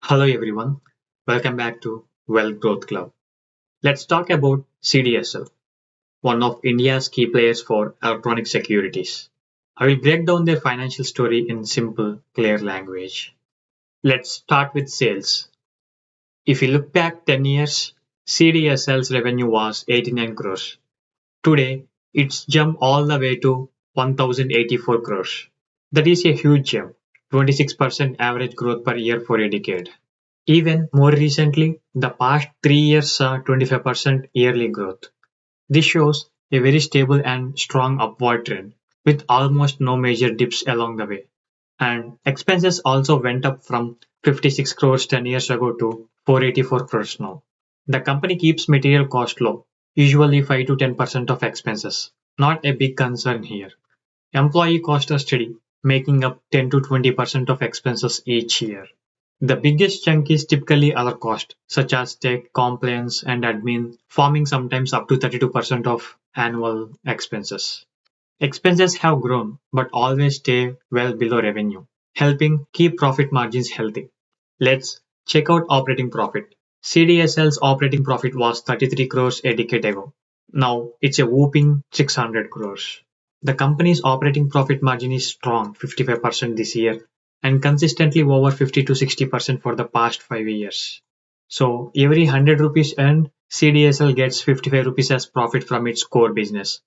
Hello everyone, welcome back to Wealth Growth Club. Let's talk about CDSL, one of India's key players for electronic securities. I will break down their financial story in simple, clear language. Let's start with sales. If you look back 10 years, CDSL's revenue was 89 crores. Today, it's jumped all the way to 1084 crores. That is a huge jump, 26% average growth per year for a decade. Even more recently, the past 3 years saw 25% yearly growth. This shows a very stable and strong upward trend, with almost no major dips along the way. And expenses also went up from 56 crores 10 years ago to 484 crores now. The company keeps material cost low, usually 5 to 10% of expenses. Not a big concern here. Employee costs are steady, making up 10 to 20% of expenses each year. The biggest chunk is typically other costs, such as tech, compliance, and admin, forming sometimes up to 32% of annual expenses. Expenses have grown, but always stay well below revenue, helping keep profit margins healthy. Let's check out operating profit. CDSL's operating profit was 33 crores a decade ago. Now it's a whooping 600 crores. The company's operating profit margin is strong, 55% this year, and consistently over 50 to 60% for the past 5 years. So every 100 rupees earned, CDSL gets 55 rupees as profit from its core business.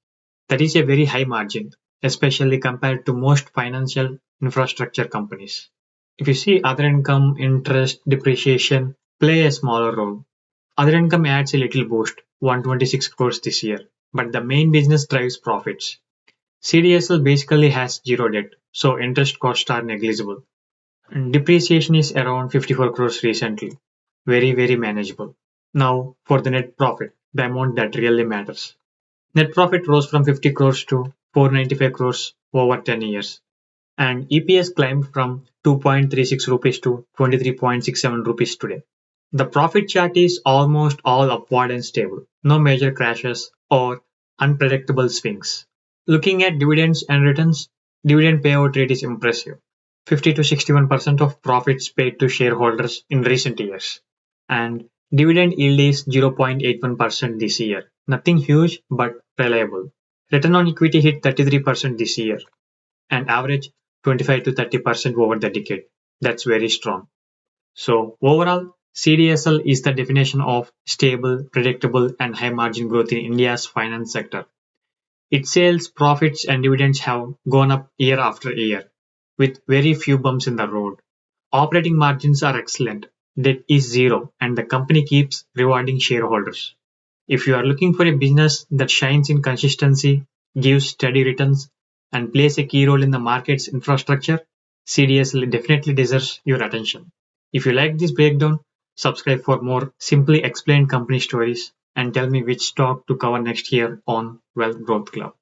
That is a very high margin, especially compared to most financial infrastructure companies. If you see other income, interest, depreciation play a smaller role. Other income adds a little boost, 126 crores this year, but the main business drives profits. CDSL basically has zero debt, so interest costs are negligible. Depreciation is around 54 crores recently, very manageable. Now for the net profit, the amount that really matters. Net profit rose from 50 crores to 495 crores over 10 years, and EPS climbed from 2.36 rupees to 23.67 rupees today. The profit chart is almost all upward and stable, no major crashes or unpredictable swings. Looking at dividends and returns, dividend payout rate is impressive, 50 to 61% of profits paid to shareholders in recent years. And dividend yield is 0.81% this year. Nothing huge but reliable. Return on equity hit 33% this year and average 25 to 30% over the decade. That's very strong. So overall, CDSL is the definition of stable, predictable, and high margin growth in India's finance sector. Its sales, profits, and dividends have gone up year after year, with very few bumps in the road. Operating margins are excellent, debt is zero, and the company keeps rewarding shareholders. If you are looking for a business that shines in consistency, gives steady returns, and plays a key role in the market's infrastructure, CDSL definitely deserves your attention. If you like this breakdown, subscribe for more simply explained company stories and tell me which stock to cover next year on Wealth Growth Club.